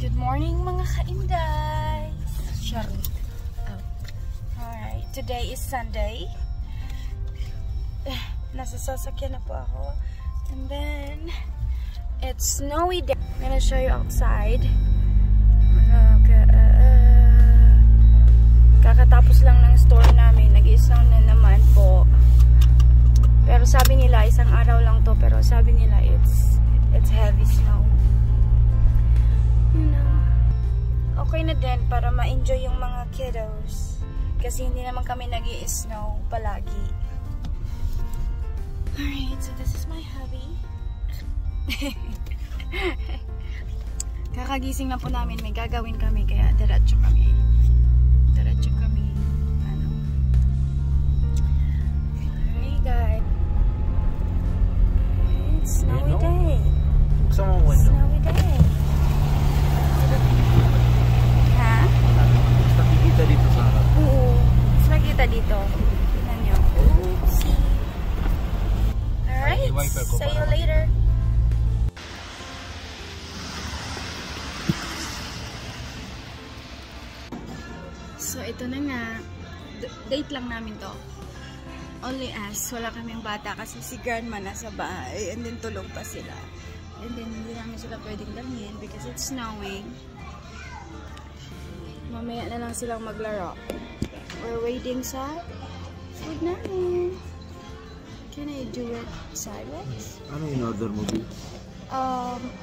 Good morning mga kainday! Charlotte. Oh. Alright, today is Sunday. Nasa sasakyan na po ako. And then, it's snowy day. I'm gonna show you outside. Kakatapos lang ng store namin. Nag-i-snow na naman po. Pero sabi nila, isang araw lang to. Pero sabi nila, it's heavy snow. You know, okay na din para ma-enjoy yung mga kiddos. Kasi hindi naman kami nag-i-snow palagi. Alright, so this is my hubby. Kakagising na po namin, may gagawin kami, kaya diretso kami. Ano? Alright guys. It's snowy day. Snowy day. Ha? Mas nakikita dito sa harap. Oo. Mas nakikita dito. Tignan nyo. Oopsie. Alright. See you later. So, ito na nga. Date lang namin to. Only us. Wala kaming bata kasi si grandma nasa bahay. And then tulog pa sila. And then hindi namin sila pwedeng dalhin because it's snowing. Mamaya na lang silang maglaro. We're waiting sa food namin. Can I do it sideways? Ano in order mo, B?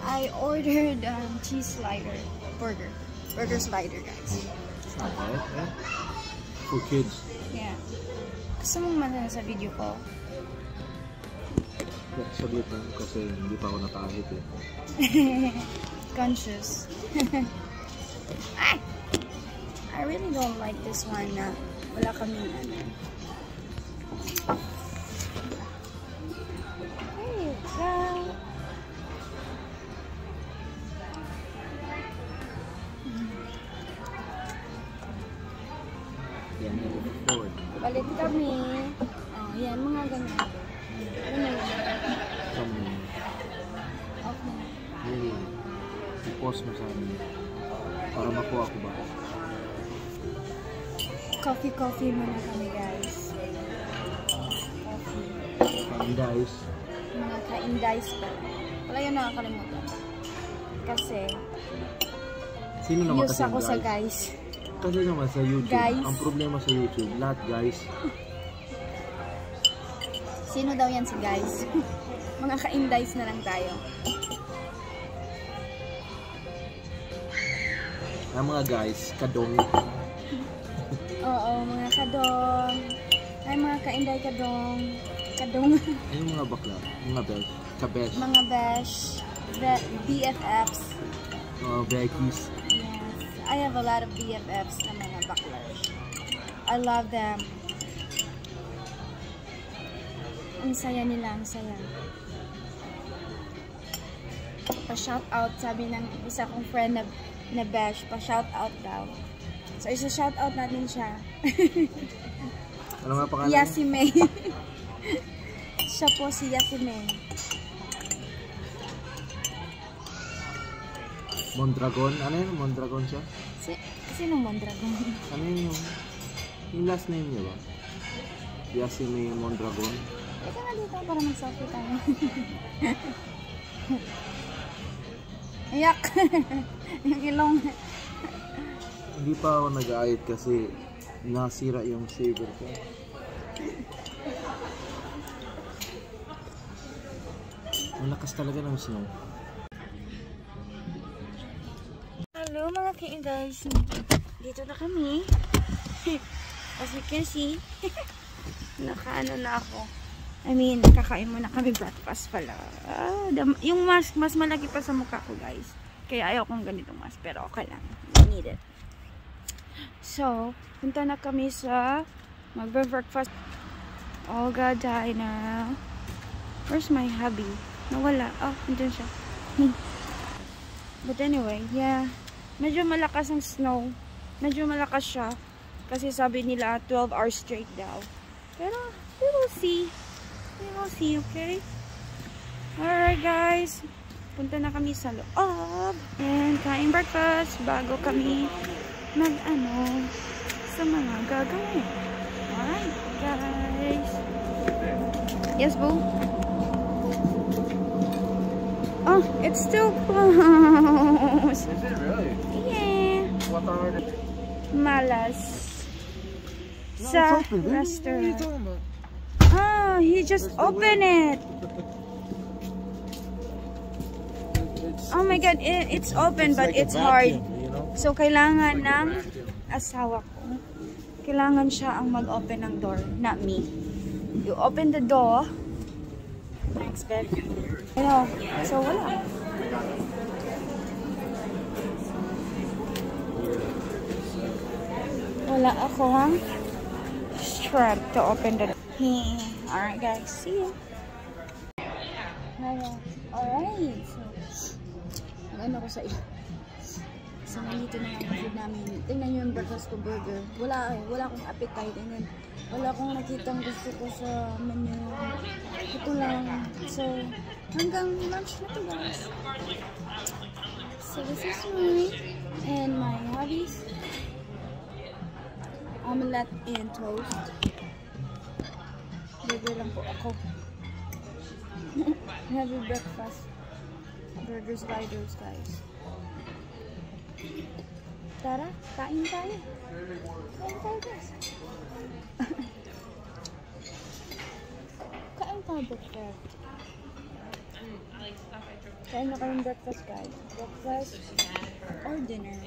I ordered cheese slider burger. Burger slider, guys. Not bad, eh? For kids. Yeah. Gusto mong manana sa video ko? Saglit lang kasi hindi pa ako nakahit eh. Conscious. I really don't like this one na wala kaming ano. Hey, girl. Yan, forward. Balik kami. Oh, yan, mga ganyan. Ano na yun? Okay. Hey, i-pause mo sa amin. Para makuha ko ba? Coffee muna kami, guys. Coffee. And guys, Mga ka-indies pa. Wala yun nakakalimutan. Kasi, sino naman use kasi ako sa guys. Kasi naman sa YouTube, Guys. ang problema sa YouTube, lahat guys. Sino daw yan si guys? Mga ka-indies na lang tayo. Ang mga guys, kadong. Oo, mga kadong. Ay, mga ka-inday kadong. Kadong. Ay, yung mga bakla, mga besh, kabesh, Mga besh. BFFs. bekis. Yes. I have a lot of BFFs na mga baklers. I love them. Ang saya nila, ang saya. Pa-shout out, sabi ng isa kong friend na besh, pa-shout out daw. So, isa-shout out natin siya. Ano nga pangalan? Yasime. Siya po si Yasime. Mondragon? Ano yun? Mondragon siya? Sinong Mondragon? Ano yun yung last name niya ba? Yasime Mondragon? Ika nga dito para mag-selfie tayo. Ayak! Yung ilong. Hindi pa ako nag-aayit kasi nasira yung saver ko. Malakas talaga ng snow. Hello mga ka-guys. Dito na kami. As you can see, nakaano na ako. I mean, kakain muna kami breakfast pala. Yung mask, mas malaki pa sa mukha ko, guys. Kaya ayaw kong ganitong mask. Pero okay lang. I need it. So, punta na kami sa magbe-breakfast. Olga Diner. Where's my hubby? Nawala. Oh, andun siya. But anyway, yeah. Medyo malakas ang snow. Medyo malakas siya. Kasi sabi nila 12 hours straight daw. Pero, we will see. We will see, okay? Alright guys. punta na kami sa loob. And kain breakfast bago kami mag-ano sa mga gagawin. Alright, guys. Yes, boo? Oh, it's still closed. Is it really? Yeah. What are the... Malas. No, Sa it's open. What are you restaurant. talking about? Oh, he just opened it. Oh my God, it's open but like a it's hard. vacuum, you know? So, kailangan ng asawa ko. Kailangan siya ang mag-open ng door, not me. You open the door. Thanks, babe. You know, so wala. Wala akong strap to open the door. Alright, guys. See you. Alright. So, ano ko sa iyo? So, nandito na yung food namin. Tingnan nyo yung breakfast ko burger. Wala akong appetite. And then, wala akong nakitang gusto ko sa menu. Ito lang. So, hanggang lunch na to, guys. So, this is me. And my hobbies. Omelette and toast. Burger lang po ako. Heavy breakfast. Burgers by those guys. Tara, kain tayo. Kain tayo, guys. Kain tayo, breakfast. Kain na kayong breakfast, guys. Breakfast or dinner.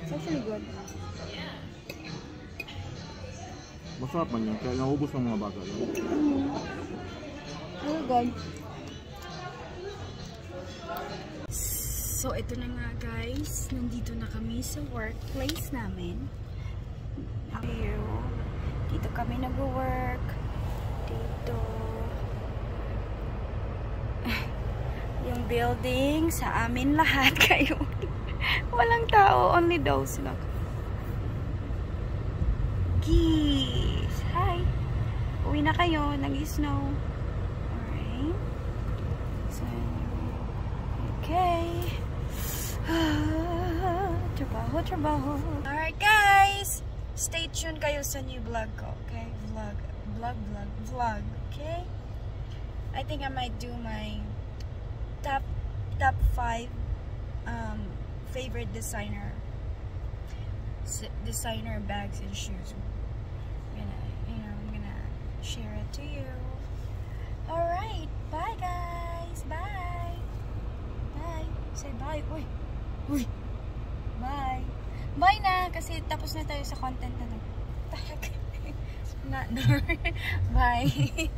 It's actually good. Masarap man yan, kaya naubos ng mga bata. Very good. So, ito na nga guys. Nandito na kami sa workplace namin. Dito kami nag-work. Dito. Yung building sa amin lahat kayo. Walang tao. Only those lang. Geese. Hi. Uwi na kayo. Nag-snow. Alright. So, okay. Trabaho. Alright guys. Stay tuned kayo sa new vlog ko. Okay? Vlog. Okay? I think I might do my top 5 favorite designer bags and shoes. I'm gonna share it to you. Alright, bye guys. Bye. Say bye. Uy. Bye. Bye na kasi tapos na tayo sa content na. Not Bye.